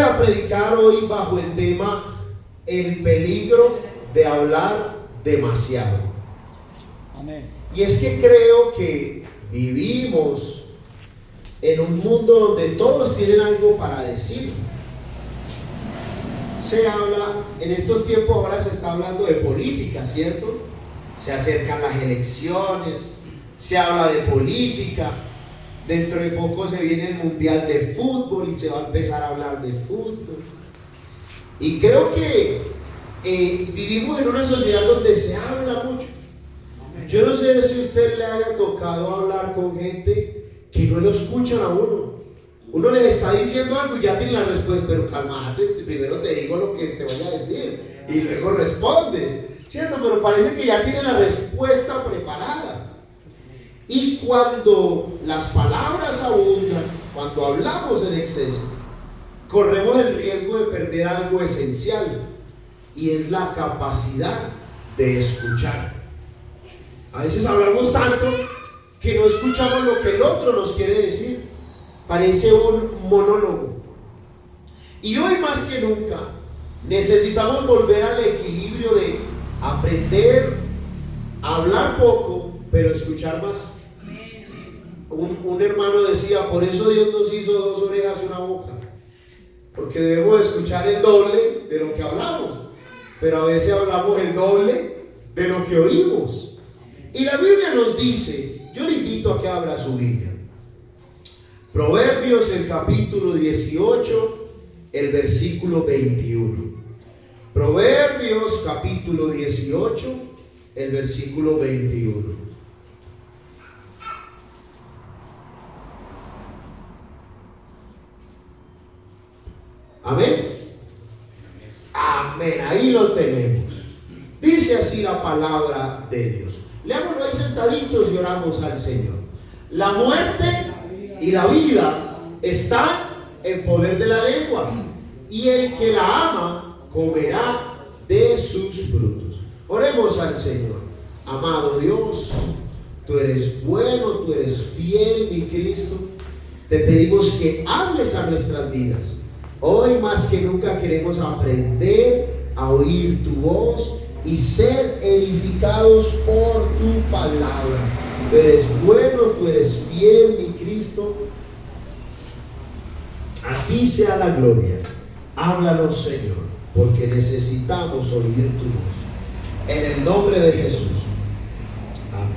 a predicar hoy bajo el tema el peligro de hablar demasiado. Amén. Y es que creo que vivimos en un mundo donde todos tienen algo para decir. Se habla, en estos tiempos ahora se está hablando de política, ¿cierto? Se acercan las elecciones, se habla de política. Dentro de poco se viene el Mundial de Fútbol y se va a empezar a hablar de fútbol. Y creo que vivimos en una sociedad donde se habla mucho. Yo no sé si a usted le haya tocado hablar con gente que no lo escuchan a uno. Uno les está diciendo algo y ya tiene la respuesta, pero cálmate, primero te digo lo que te voy a decir y luego respondes, ¿cierto? Pero parece que ya tiene la respuesta preparada. Y cuando las palabras abundan, cuando hablamos en exceso, corremos el riesgo de perder algo esencial, y es la capacidad de escuchar. A veces hablamos tanto que no escuchamos lo que el otro nos quiere decir. Parece un monólogo. Y hoy más que nunca necesitamos volver al equilibrio de aprender a hablar poco, pero escuchar más. Un hermano decía, por eso Dios nos hizo 2 orejas y una boca, porque debemos escuchar el doble de lo que hablamos, pero a veces hablamos el doble de lo que oímos. Y la Biblia nos dice, yo le invito a que abra su Biblia, Proverbios, el capítulo 18, el versículo 21. Proverbios capítulo 18, el versículo 21. Amén. Amén, ahí lo tenemos. Dice así la palabra de Dios. Leámoslo ahí sentaditos y oramos al Señor. La muerte y la vida están en poder de la lengua, y el que la ama comerá de sus frutos. Oremos al Señor. Amado Dios, tú eres bueno, tú eres fiel, mi Cristo. Te pedimos que hables a nuestras vidas. Hoy más que nunca queremos aprender a oír tu voz y ser edificados por tu palabra. Tú eres bueno, tú eres fiel, mi Cristo. A ti sea la gloria. Háblanos, Señor, porque necesitamos oír tu voz. En el nombre de Jesús. Amén.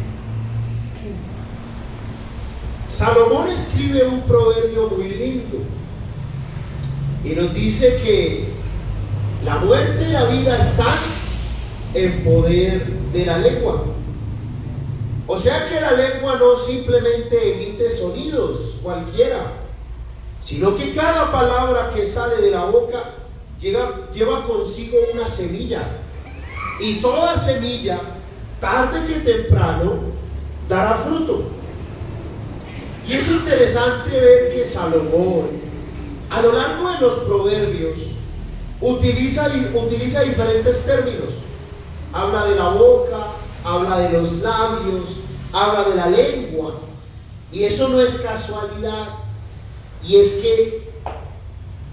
Salomón escribe un proverbio muy lindo y nos dice que la muerte y la vida están en poder de la lengua. O sea que la lengua no simplemente emite sonidos cualquiera, sino que cada palabra que sale de la boca lleva consigo una semilla, y toda semilla, tarde que temprano, dará fruto. Y es interesante ver que Salomón, a lo largo de los proverbios, utiliza diferentes términos. Habla de la boca, habla de los labios, habla de la lengua. Y eso no es casualidad. Y es que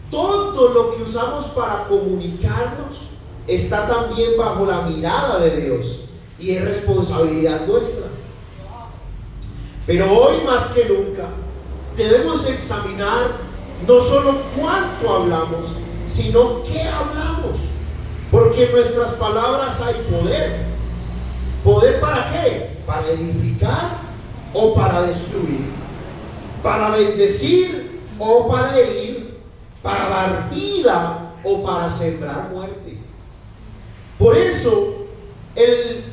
todo lo que usamos para comunicarnos está también bajo la mirada de Dios, y es responsabilidad nuestra. Pero hoy más que nunca debemos examinar no solo cuánto hablamos, sino qué hablamos, porque en nuestras palabras hay poder. ¿Poder para qué? Para edificar o para destruir, para bendecir o para herir, para dar vida o para sembrar muerte. Por eso el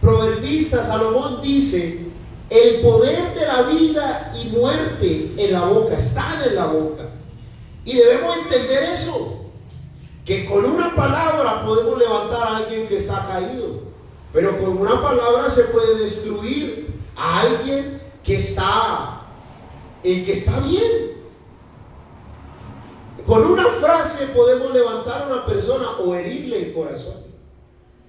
proverbista Salomón dice: el poder de la vida y muerte en la boca, están en la boca. Y debemos entender eso, que con una palabra podemos levantar a alguien que está caído, pero con una palabra se puede destruir a alguien que está bien. Con una frase podemos levantar a una persona o herirle el corazón.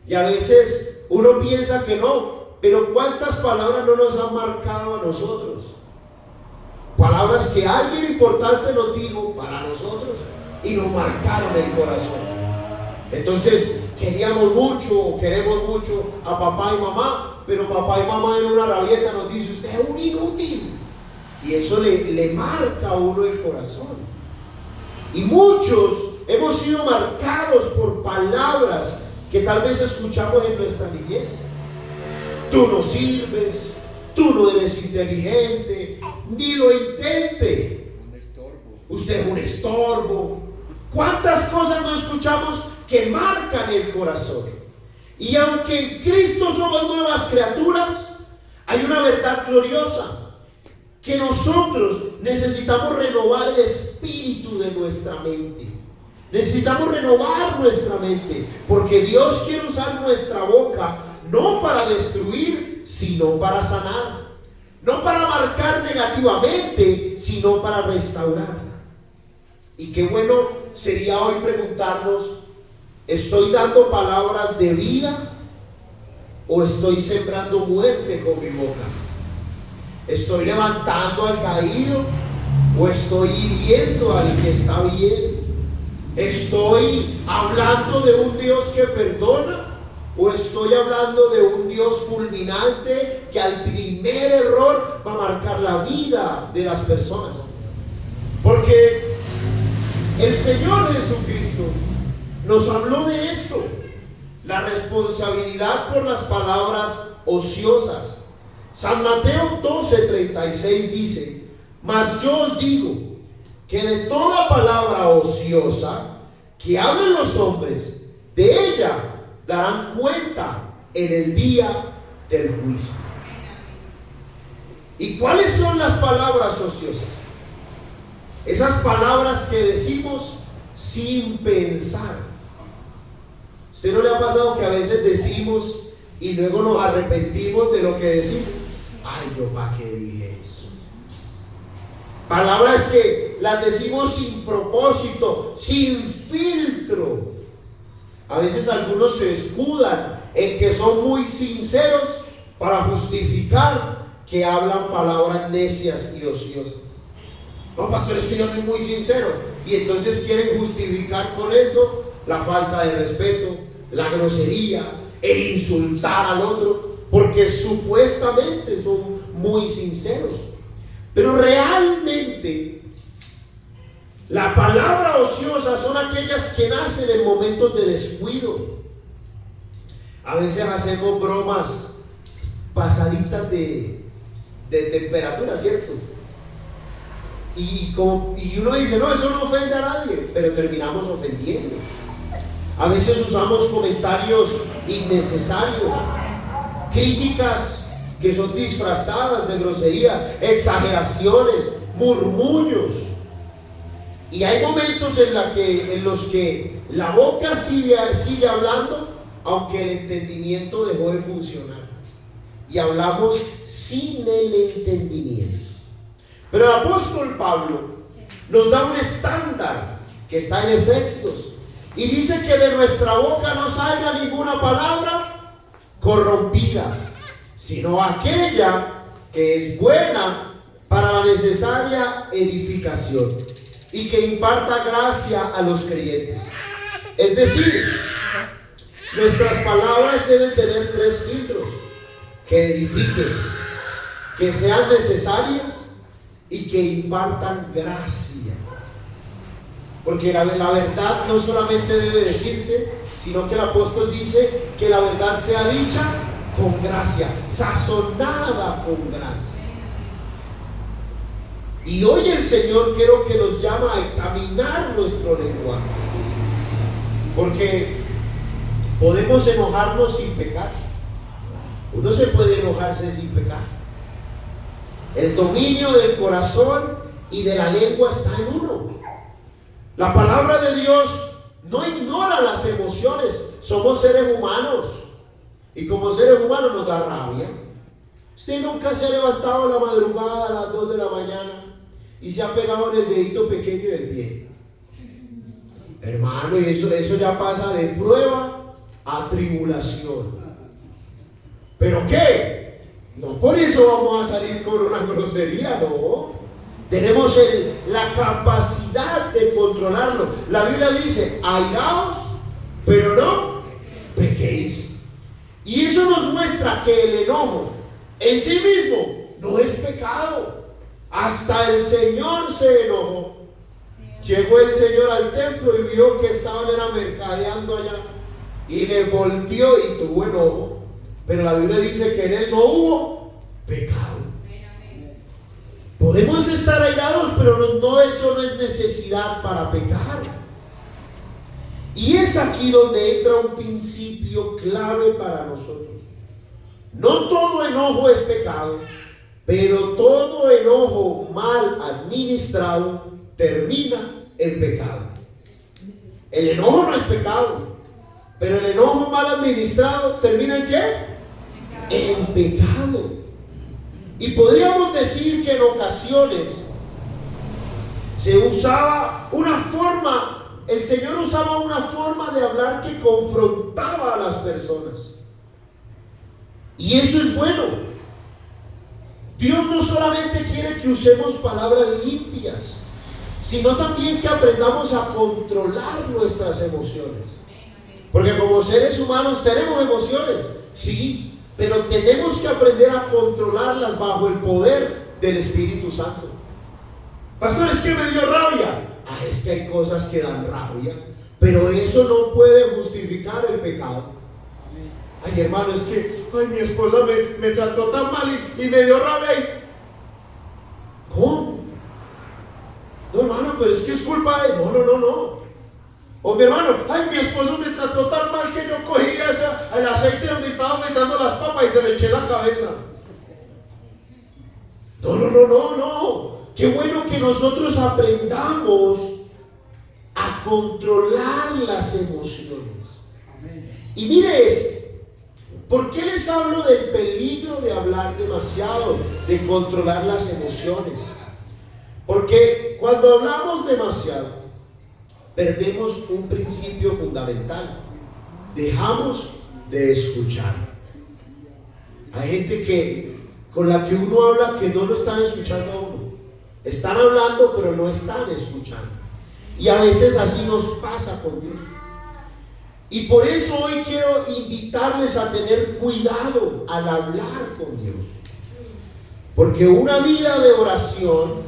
Y a veces uno piensa que no, pero ¿cuántas palabras no nos han marcado a nosotros? Palabras que alguien importante nos dijo para nosotros, y nos marcaron el corazón. Entonces queríamos mucho o queremos mucho a papá y mamá, pero papá y mamá en una rabieta nos dice: usted es un inútil, y eso le marca a uno el corazón. Y muchos hemos sido marcados por palabras que tal vez escuchamos en nuestra niñez. Tú no sirves, tú no eres inteligente, ni lo intente, usted es un estorbo. ¿Cuántas cosas no escuchamos que marcan el corazón? Y aunque en Cristo somos nuevas criaturas, hay una verdad gloriosa: que nosotros necesitamos renovar el espíritu de nuestra mente. Necesitamos renovar nuestra mente, porque Dios quiere usar nuestra boca no para destruir, sino para sanar, no para marcar negativamente, sino para restaurar. Y qué bueno sería hoy preguntarnos: ¿estoy dando palabras de vida o estoy sembrando muerte con mi boca? ¿Estoy levantando al caído o estoy hiriendo al que está bien? ¿Estoy hablando de un Dios que perdona o estoy hablando de un Dios fulminante que al primer error va a marcar la vida de las personas? Porque el Señor Jesucristo nos habló de esto: la responsabilidad por las palabras ociosas. San Mateo 12:36 dice: mas yo os digo que de toda palabra ociosa que hablen los hombres, de ella darán cuenta en el día del juicio. ¿Y cuáles son las palabras ociosas? Esas palabras que decimos sin pensar. ¿Usted no le ha pasado que a veces decimos y luego nos arrepentimos de lo que decimos? Ay, yo para qué dije eso. Palabras que las decimos sin propósito, sin filtro. A veces algunos se escudan en que son muy sinceros para justificar que hablan palabras necias y ociosas. No, pastor, es que yo soy muy sincero. Y entonces quieren justificar con eso la falta de respeto, la grosería, el insultar al otro, porque supuestamente son muy sinceros. Pero realmente la palabra ociosa son aquellas que nacen en momentos de descuido. A veces hacemos bromas pasaditas de temperatura, ¿cierto? Y uno dice: no, eso no ofende a nadie, pero terminamos ofendiendo. A veces usamos comentarios innecesarios, críticas que son disfrazadas de grosería, exageraciones, murmullos. Y hay momentos en los que la boca sigue hablando, aunque el entendimiento dejó de funcionar. Y hablamos sin el entendimiento. Pero el apóstol Pablo nos da un estándar que está en Efesios y dice que de nuestra boca no salga ninguna palabra corrompida, sino aquella que es buena para la necesaria edificación y que imparta gracia a los creyentes. Es decir, nuestras palabras deben tener 3 filtros: que edifiquen, que sean necesarias y que impartan gracia. Porque la verdad no solamente debe decirse, sino que el apóstol dice que la verdad sea dicha con gracia, sazonada con gracia. Y hoy el Señor quiero que nos llama a examinar nuestro lenguaje, porque podemos enojarnos sin pecar. Uno se puede enojarse sin pecar. El dominio del corazón y de la lengua está en uno. La palabra de Dios no ignora las emociones. Somos seres humanos y como seres humanos nos da rabia. Usted nunca se ha levantado en la madrugada a las 2 de la mañana y se ha pegado en el dedito pequeño del pie. Hermano, y eso ya pasa de prueba a tribulación. ¿Pero qué? No por eso vamos a salir con una grosería, no. Tenemos la capacidad de controlarlo. La Biblia dice, airaos, pero no pequéis. Y eso nos muestra que el enojo en sí mismo no es pecado. Hasta el Señor se enojó. Llegó el Señor al templo y vio que estaban mercadeando allá, y le volteó y tuvo enojo. Pero la Biblia dice que en él no hubo pecado. Podemos estar airados, pero eso no es necesidad para pecar. Y es aquí donde entra un principio clave para nosotros. No todo enojo es pecado, pero todo enojo mal administrado termina en pecado. El enojo no es pecado, pero el enojo mal administrado termina en ¿qué? En pecado. Y podríamos decir que en ocasiones se usaba una forma, el Señor usaba una forma de hablar que confrontaba a las personas. Y eso es bueno. Dios no solamente quiere que usemos palabras limpias, sino también que aprendamos a controlar nuestras emociones. Porque como seres humanos tenemos emociones, sí, pero tenemos que aprender a controlarlas bajo el poder del Espíritu Santo. Pastor, es que me dio rabia. Es que hay cosas que dan rabia, pero eso no puede justificar el pecado. Ay, hermano, es que mi esposa me trató tan mal y me dio rabia. ¿Cómo? No, hermano, pero es que es culpa de... No. O mi hermano, mi esposo me trató tan mal que yo cogí el aceite donde estaba fritando las papas y se le eché la cabeza. No. Qué bueno que nosotros aprendamos a controlar las emociones. Y mire esto. ¿Por qué les hablo del peligro de hablar demasiado, de controlar las emociones? Porque cuando hablamos demasiado, perdemos un principio fundamental. Dejamos de escuchar. Hay gente con la que uno habla que no lo están escuchando a uno. Están hablando pero no están escuchando. Y a veces así nos pasa con Dios. Y por eso hoy quiero invitarles a tener cuidado al hablar con Dios. Porque una vida de oración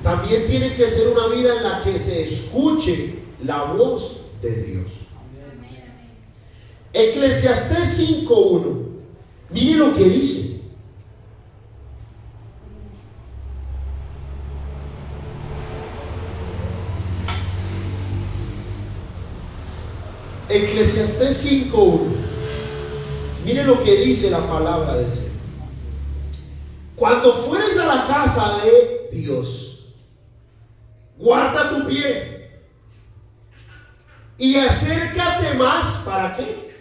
también tiene que ser una vida en la que se escuche la voz de Dios. Eclesiastés 5:1. Mire lo que dice. Eclesiastés 5:1. Mire lo que dice la palabra del Señor. Cuando fueres a la casa de Dios, guarda tu pie y acércate más. ¿Para qué?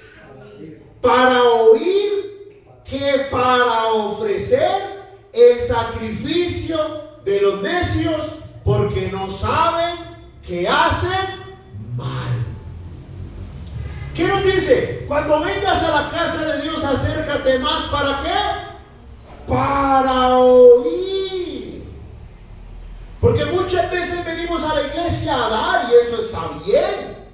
Para oír que para ofrecer el sacrificio de los necios, porque no saben que hacen mal. ¿Qué nos dice? Cuando vengas a la casa de Dios, acércate más. ¿Para qué? Para oír. Porque muchas veces venimos a la iglesia a dar, y eso está bien,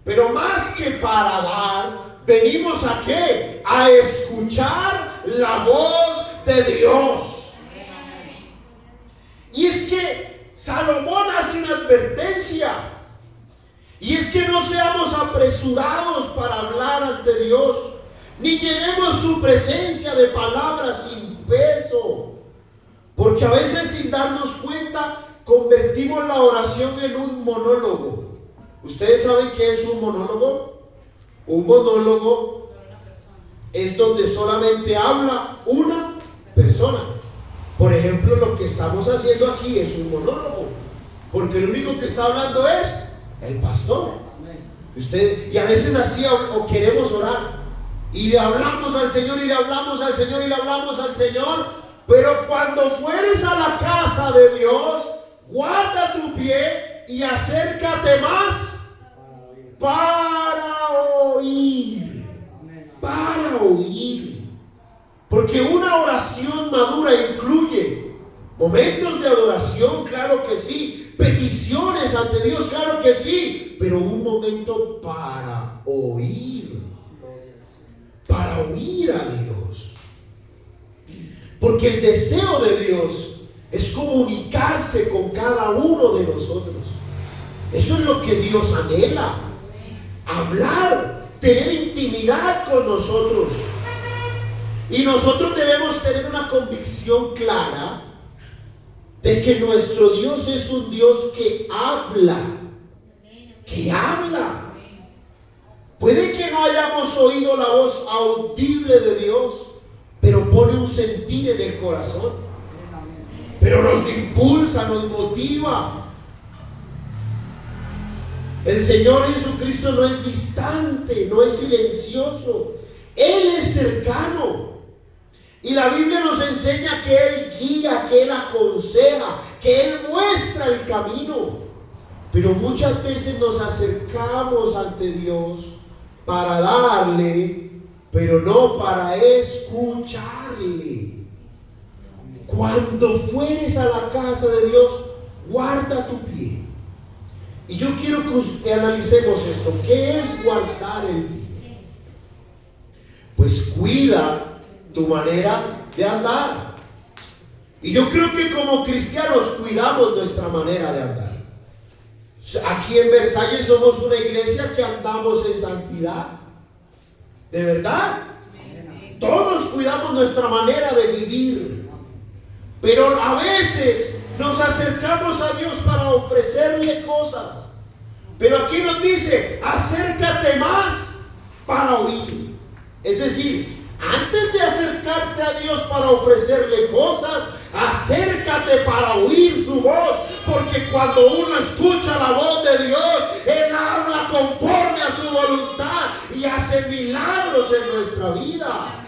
pero más que para dar, venimos ¿a qué? A escuchar la voz de Dios. Y es que Salomón hace una advertencia, y es que no seamos apresurados para hablar ante Dios, ni llenemos su presencia de palabras sin peso. Porque a veces, sin darnos cuenta, convertimos la oración en un monólogo. ¿Ustedes saben qué es un monólogo? Un monólogo es donde solamente habla una persona. Por ejemplo, lo que estamos haciendo aquí es un monólogo, porque el único que está hablando es el pastor. Y a veces así o queremos orar, y le hablamos al Señor, y le hablamos al Señor, y le hablamos al Señor. Pero cuando fueres a la casa de Dios, guarda tu pie y acércate más para oír. Para oír. Porque una oración madura incluye Momentos de adoración, claro que sí. Peticiones ante Dios, claro que sí. Pero un momento para oír a Dios. Porque el deseo de Dios es comunicarse con cada uno de nosotros. Eso es lo que Dios anhela. Hablar, tener intimidad con nosotros. Y nosotros debemos tener una convicción clara de que nuestro Dios es un Dios que habla. Que habla. Puede que no hayamos oído la voz audible de Dios, pero pone un sentir en el corazón. Pero nos impulsa, nos motiva. El Señor Jesucristo no es distante, no es silencioso. Él es cercano. Y la Biblia nos enseña que Él guía, que Él aconseja, que Él muestra el camino. Pero muchas veces nos acercamos ante Dios para darle, pero no para escucharle. Cuando fueres a la casa de Dios, guarda tu pie. Y yo quiero que analicemos esto. ¿Qué es guardar el pie? Pues cuida tu manera de andar. Y yo creo que como cristianos cuidamos nuestra manera de andar. Aquí en Versalles somos una iglesia que andamos en santidad. ¿De verdad? Todos cuidamos nuestra manera de vivir. Pero a veces nos acercamos a Dios para ofrecerle cosas. Pero aquí nos dice, acércate más para oír. Es decir, antes de acercarte a Dios para ofrecerle cosas, acércate para oír su voz. Porque cuando uno escucha la voz de Dios, Él habla conforme a su voluntad y hace milagros en nuestra vida.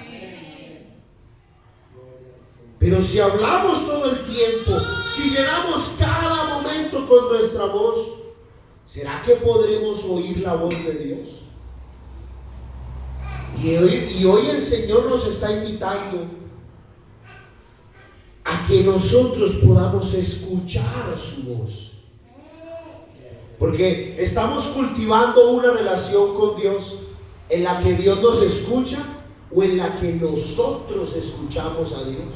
Pero si hablamos todo el tiempo, si llenamos cada momento con nuestra voz, ¿será que podremos oír la voz de Dios? Y hoy el Señor nos está invitando a que nosotros podamos escuchar su voz. Porque estamos cultivando una relación con Dios en la que Dios nos escucha o en la que nosotros escuchamos a Dios.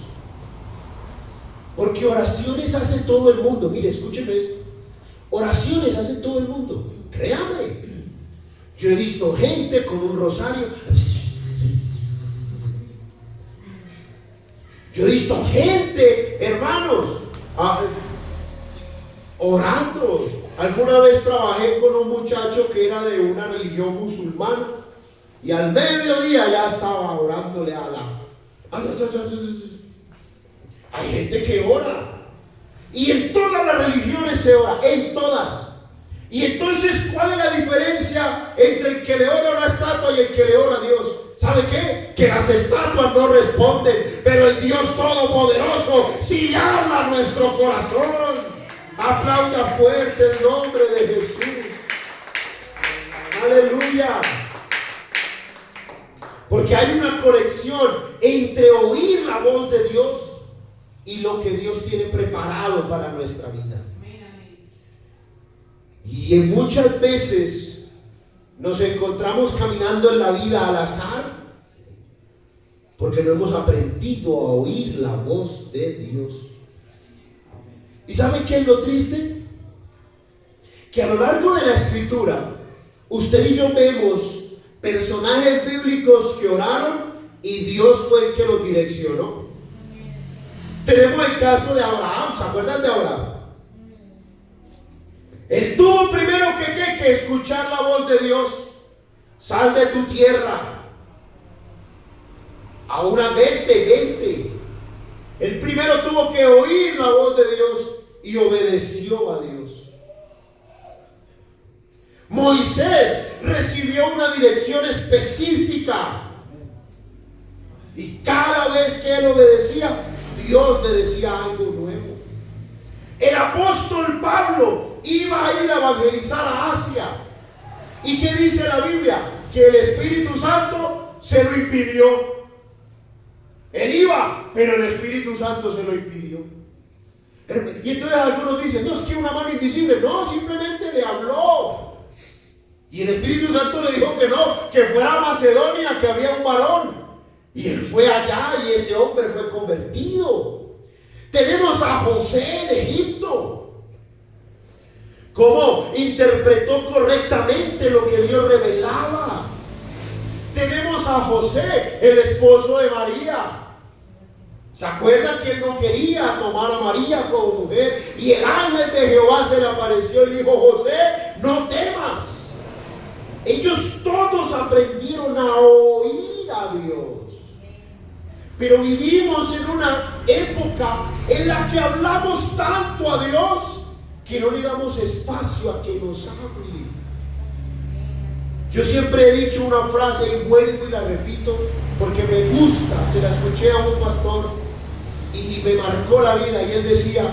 Porque oraciones hace todo el mundo. Mire, escúcheme esto. Oraciones hace todo el mundo. Créame. Yo he visto gente con un rosario. Yo he visto gente, hermanos, orando. Alguna vez trabajé con un muchacho que era de una religión musulmana y al mediodía ya estaba orándole a la... Hay gente que ora y en todas las religiones se ora, en todas. Y entonces, ¿cuál es la diferencia entre el que le ora a una estatua y el que le ora a Dios? ¿Sabe qué? Que las estatuas no responden, pero el Dios Todopoderoso sí habla a nuestro corazón. Aplauda fuerte el nombre de Jesús. Aleluya. Porque hay una conexión entre oír la voz de Dios y lo que Dios tiene preparado para nuestra vida. Y muchas veces nos encontramos caminando en la vida al azar porque no hemos aprendido a oír la voz de Dios. ¿Y saben qué es lo triste? Que a lo largo de la escritura usted y yo vemos personajes bíblicos que oraron y Dios fue el que los direccionó. Tenemos el caso de Abraham. ¿Se acuerdan de Abraham? Él tuvo primero que escuchar la voz de Dios. Sal de tu tierra. Ahora vete. Él primero tuvo que oír la voz de Dios y obedeció a Dios. Moisés recibió una dirección específica y cada vez que él obedecía, Dios le decía algo nuevo. El apóstol Pablo iba a ir a evangelizar a Asia. ¿Y qué dice la Biblia? Que el Espíritu Santo se lo impidió. Él iba, pero el Espíritu Santo se lo impidió. Y entonces algunos dicen, no, es que una mano invisible. No, simplemente le habló. Y el Espíritu Santo le dijo que no, que fuera a Macedonia, que había un varón. Y él fue allá y ese hombre fue convertido. Tenemos a José en Egipto. ¿Cómo interpretó correctamente lo que Dios revelaba? Tenemos a José, el esposo de María. ¿Se acuerdan que él no quería tomar a María como mujer? Y el ángel de Jehová se le apareció y dijo, José, no temas. Ellos todos aprendieron a oír a Dios. Pero vivimos en una época en la que hablamos tanto a Dios que no le damos espacio a que nos hable. Yo siempre he dicho una frase y vuelvo y la repito porque me gusta. Se la escuché a un pastor y me marcó la vida, y él decía,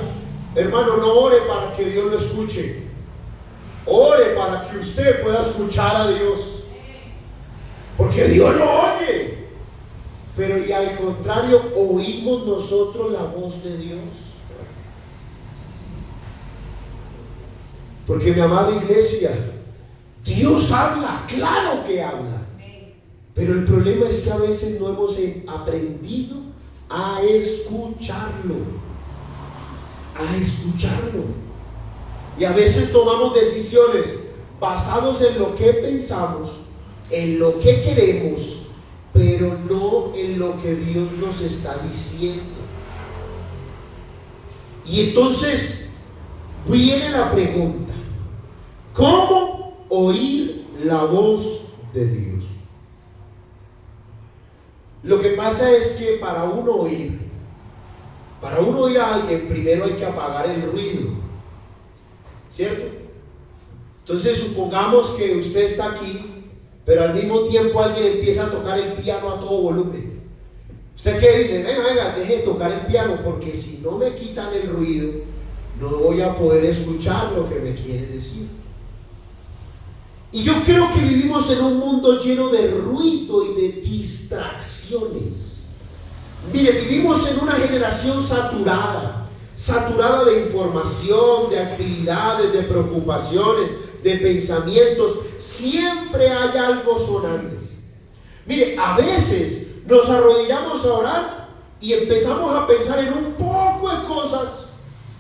hermano, no ore para que Dios lo escuche, ore para que usted pueda escuchar a Dios, porque Dios lo oye. Pero y al contrario, oímos nosotros la voz de Dios. Porque mi amada iglesia, Dios habla, claro que habla, pero el problema es que a veces no hemos aprendido a escucharlo, y a veces tomamos decisiones basados en lo que pensamos, en lo que queremos, pero no en lo que Dios nos está diciendo. Y entonces viene la pregunta: ¿cómo oír la voz de Dios? Lo que pasa es que para uno oír a alguien, primero hay que apagar el ruido, ¿cierto? Entonces supongamos que usted está aquí, pero al mismo tiempo alguien empieza a tocar el piano a todo volumen. ¿Usted qué dice? Venga, deje de tocar el piano, porque si no me quitan el ruido, no voy a poder escuchar lo que me quiere decir. Y yo creo que vivimos en un mundo lleno de ruido y de distracciones. Mire, vivimos en una generación saturada de información, de actividades, de preocupaciones, de pensamientos. Siempre hay algo sonando. Mire, a veces nos arrodillamos a orar y empezamos a pensar en un poco de cosas.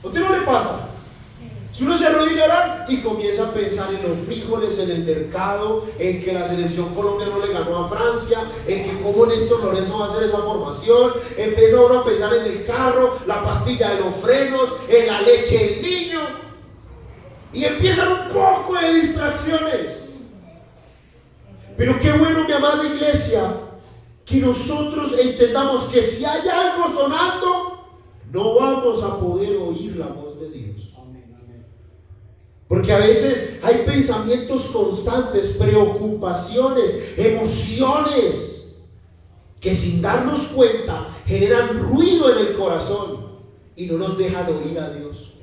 ¿A usted no le pasa? Si uno se arrodilla a orar y comienza a pensar en los frijoles en el mercado, en que la selección Colombia no le ganó a Francia, en que cómo Néstor Lorenzo va a hacer esa formación, empieza uno a pensar en el carro, la pastilla de los frenos, en la leche del niño, y empiezan un poco de distracciones. Pero qué bueno, mi amada iglesia, que nosotros entendamos que si hay algo sonando, no vamos a poder oír la voz de Dios. Porque a veces hay pensamientos constantes, preocupaciones, emociones, que sin darnos cuenta generan ruido en el corazón y no nos dejan oír a Dios.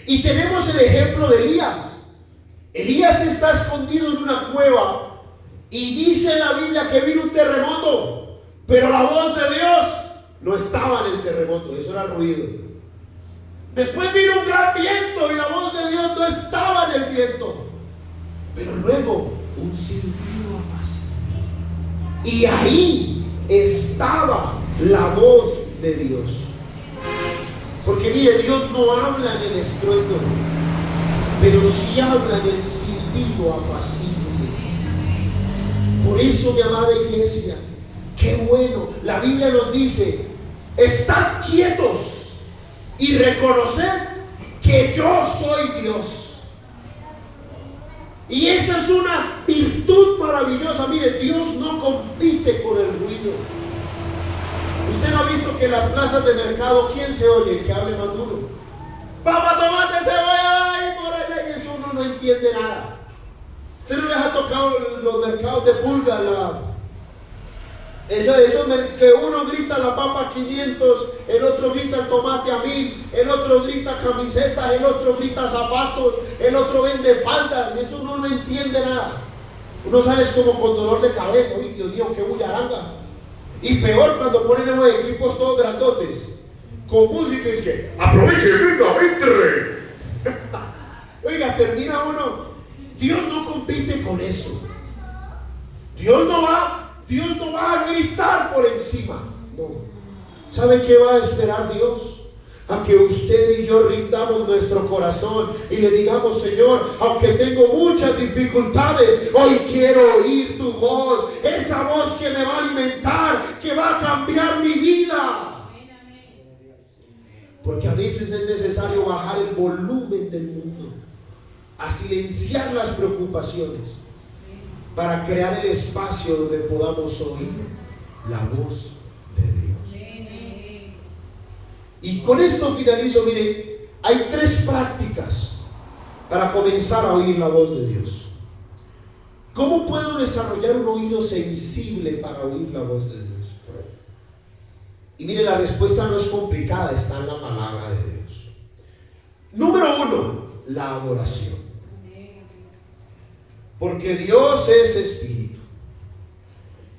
Y tenemos el ejemplo de Elías. Elías está escondido en una cueva y dice la Biblia que vino un terremoto, pero la voz de Dios no estaba en el terremoto, eso era ruido. Después vino un gran viento y la voz de Dios no estaba en el viento, pero luego un silbido apacible, y ahí estaba la voz de Dios. Porque mire, Dios no habla en el estruendo, pero sí habla en el silbido apacible. Por eso, mi amada iglesia, qué bueno, la Biblia nos dice: estad quietos y reconocer que yo soy Dios. Y esa es una virtud maravillosa. Mire, Dios no compite con el ruido. Usted no ha visto que en las plazas de mercado, ¿quién se oye que hable más duro? Papa, tomate, cebolla, y por allá, y eso uno no entiende nada. ¿Usted no les ha tocado los mercados de pulga? Eso que uno grita la papa 500, el otro grita el tomate a 1000, el otro grita camisetas, el otro grita zapatos, el otro vende faldas, y eso uno no entiende nada. Uno sale como con dolor de cabeza. Uy, Dios mío, qué bullaranga. Y peor cuando ponen esos equipos todos grandotes, con música, y es que aproveche, venga, entre. Oiga, termina uno. Dios no compite con eso. Dios no va a gritar por encima. No. ¿Sabe qué va a esperar Dios? A que usted y yo rindamos nuestro corazón y le digamos: Señor, aunque tengo muchas dificultades, hoy quiero oír tu voz, esa voz que me va a alimentar, que va a cambiar mi vida. Porque a veces es necesario bajar el volumen del mundo, a silenciar las preocupaciones, para crear el espacio donde podamos oír la voz de Dios. Y con esto finalizo. Mire, hay 3 prácticas para comenzar a oír la voz de Dios. ¿Cómo puedo desarrollar un oído sensible para oír la voz de Dios? Y mire, la respuesta no es complicada, está en la palabra de Dios. Número 1, la adoración. Porque Dios es espíritu.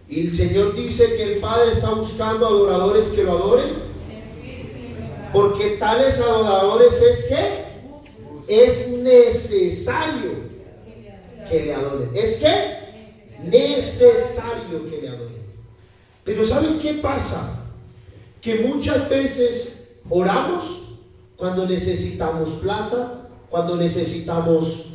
Y el Señor dice que el Padre está buscando adoradores que lo adoren. Porque tales adoradores es que es necesario que le adoren. Es que necesario que le adoren. Pero ¿saben qué pasa? Que muchas veces oramos cuando necesitamos plata, cuando necesitamos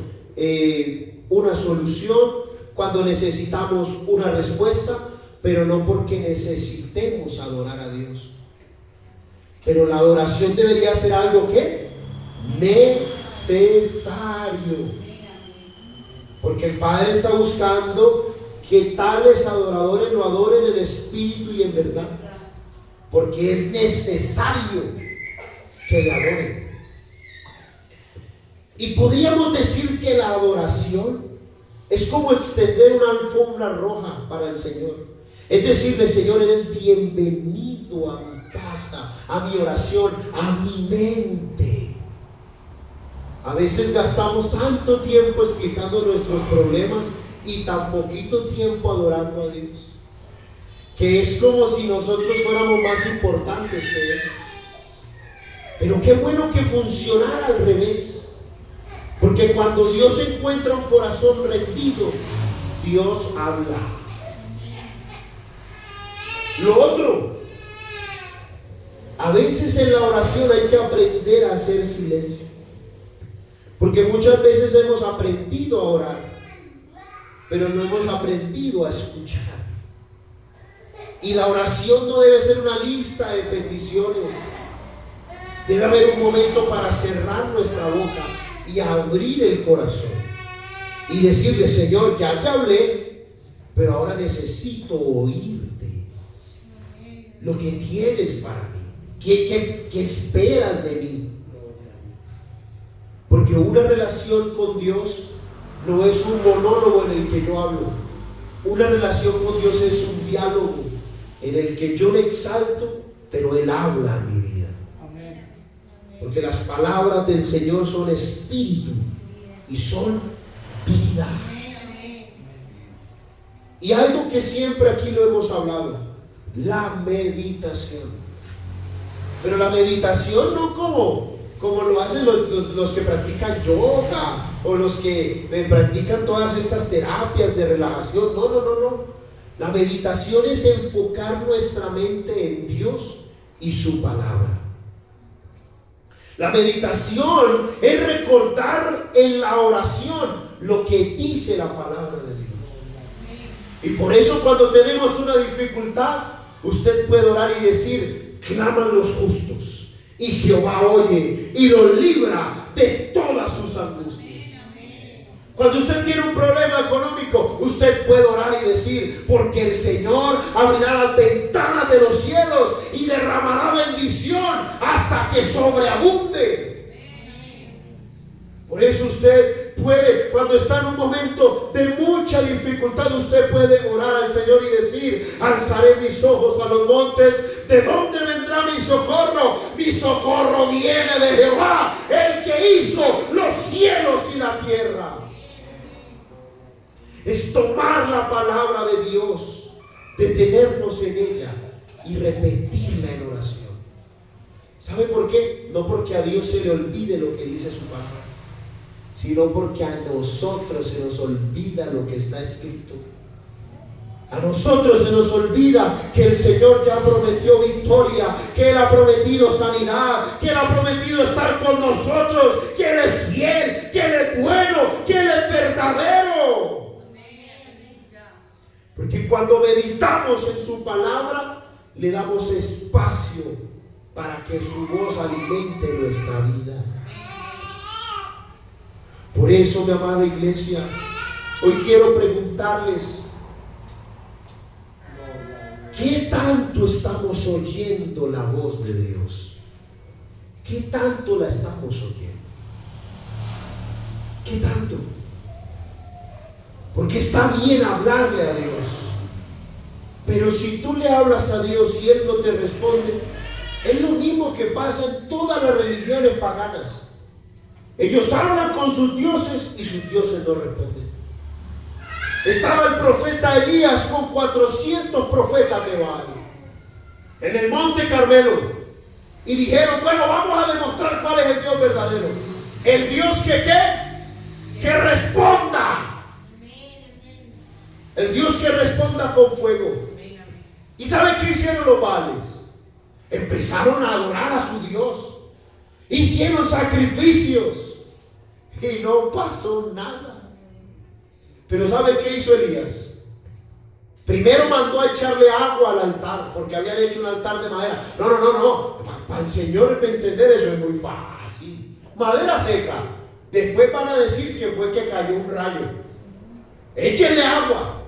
una solución, cuando necesitamos una respuesta, pero no porque necesitemos adorar a Dios. Pero la adoración debería ser algo que necesario, porque el Padre está buscando que tales adoradores lo adoren en espíritu y en verdad, porque es necesario que le adoren. Y podríamos decir que la adoración es como extender una alfombra roja para el Señor. Es decirle: Señor, eres bienvenido a mi casa, a mi oración, a mi mente. A veces gastamos tanto tiempo explicando nuestros problemas y tan poquito tiempo adorando a Dios, que es como si nosotros fuéramos más importantes que Él. Pero qué bueno que funcionara al revés, porque cuando Dios encuentra un corazón rendido, Dios habla. Lo otro, a veces en la oración hay que aprender a hacer silencio, porque muchas veces hemos aprendido a orar, pero no hemos aprendido a escuchar. Y la oración no debe ser una lista de peticiones. Debe haber un momento para cerrar nuestra boca y abrir el corazón y decirle: Señor, ya te hablé, pero ahora necesito oírte. Lo que tienes para mí, ¿qué esperas de mí? Porque una relación con Dios no es un monólogo en el que yo hablo. Una relación con Dios es un diálogo en el que yo le exalto, pero Él habla a mi vida. Porque las palabras del Señor son espíritu y son vida. Y algo que siempre aquí lo hemos hablado: la meditación. Pero la meditación no como lo hacen los que practican yoga o los que practican todas estas terapias de relajación. No. La meditación es enfocar nuestra mente en Dios y su palabra. La meditación es recordar en la oración lo que dice la palabra de Dios. Y por eso, cuando tenemos una dificultad, usted puede orar y decir: claman los justos, y Jehová oye y los libra de todas sus angustias. Cuando usted tiene un problema económico, usted puede orar y decir: porque el Señor abrirá las ventanas de los cielos y derramará bendición hasta que sobreabunde. Por eso usted puede, cuando está en un momento de mucha dificultad, usted puede orar al Señor y decir: alzaré mis ojos a los montes, ¿de dónde vendrá mi socorro? Mi socorro viene de Jehová, el que hizo los cielos y la tierra. Es tomar la palabra de Dios, detenernos en ella y repetirla en oración. no porque a Dios se le olvide lo que dice su palabra, sino porque a nosotros se nos olvida lo que está escrito. A nosotros se nos olvida que el Señor ya prometió victoria, que Él ha prometido sanidad, que Él ha prometido estar con nosotros, que Él es fiel, que Él es bueno, que Él es verdadero. Porque cuando meditamos en su palabra, le damos espacio para que su voz alimente nuestra vida. Por eso, mi amada iglesia, hoy quiero preguntarles: ¿qué tanto estamos oyendo la voz de Dios? ¿Qué tanto la estamos oyendo? ¿Qué tanto? Porque está bien hablarle a Dios, pero si tú le hablas a Dios y Él no te responde, es lo mismo que pasa en todas las religiones paganas. Ellos hablan con sus dioses y sus dioses no responden. Estaba el profeta Elías con 400 profetas de Baal en el monte Carmelo y dijeron: bueno, vamos a demostrar cuál es el Dios verdadero. El Dios que responda. El Dios que responda con fuego. ¿Y saben qué hicieron los Baales? Empezaron a adorar a su Dios, hicieron sacrificios y no pasó nada. Pero ¿sabe qué hizo Elías? Primero mandó a echarle agua al altar, porque habían hecho un altar de madera. No. Para el Señor encender eso es muy fácil. Madera seca. Después van a decir que fue que cayó un rayo. Échenle agua.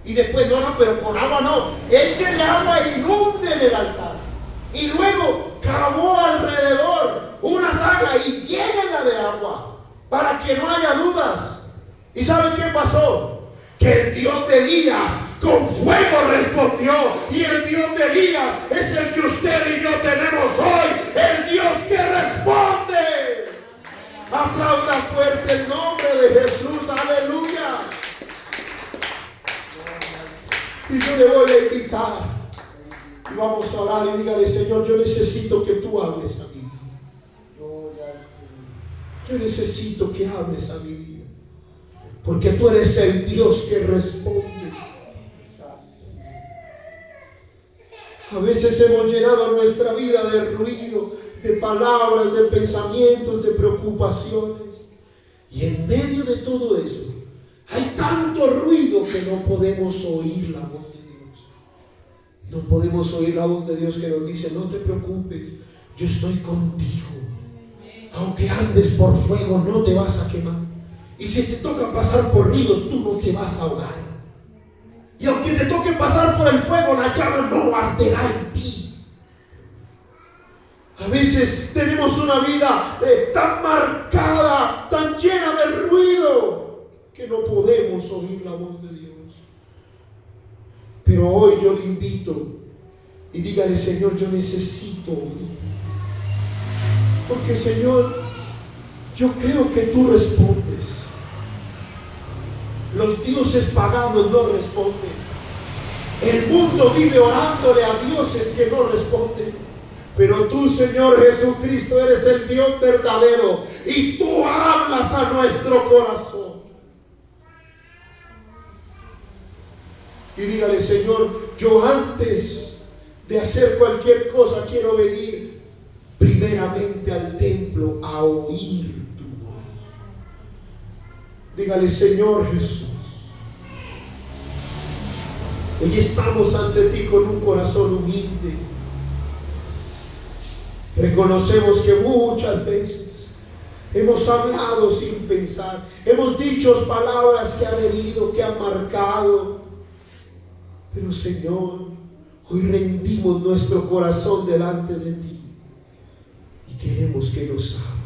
Y después, pero con agua no. Échenle agua e inunden el altar. Y luego cavó alrededor una zanja y llénenla de agua, para que no haya dudas. ¿Y saben qué pasó? Que el Dios de Elías con fuego respondió. Y el Dios de Elías es el que usted y yo tenemos hoy. El Dios que responde. Aplauda fuerte el nombre de Jesús. Aleluya. Y yo le voy a invitar. Y vamos a orar y dígale: Señor, yo necesito que tú hables a mi vida. Yo necesito que hables a mi vida. Porque tú eres el Dios que responde. A veces hemos llenado nuestra vida de ruido, de palabras, de pensamientos, de preocupaciones. Y en medio de todo eso, hay tanto ruido que no podemos oír la voz de Dios. No podemos oír la voz de Dios que nos dice: no te preocupes, yo estoy contigo. Aunque andes por fuego, no te vas a quemar. Y si te toca pasar por ríos, tú no te vas a ahogar. Y aunque te toque pasar por el fuego, la llama no arderá en ti. A veces tenemos una vida tan marcada, tan llena de ruido, que no podemos oír la voz de Dios. Pero hoy yo le invito y dígale: Señor, yo necesito oír. Porque, Señor, yo creo que tú respondes. Los dioses paganos no responden. El mundo vive orándole a dioses que no responden. Pero tú, Señor Jesucristo, eres el Dios verdadero y tú hablas a nuestro corazón. Y dígale: Señor, yo antes de hacer cualquier cosa quiero venir primeramente al templo a oír. Dígale: Señor Jesús, hoy estamos ante ti con un corazón humilde. Reconocemos que muchas veces hemos hablado sin pensar, hemos dicho palabras que han herido, que han marcado. Pero, Señor, hoy rendimos nuestro corazón delante de ti y queremos que nos hables.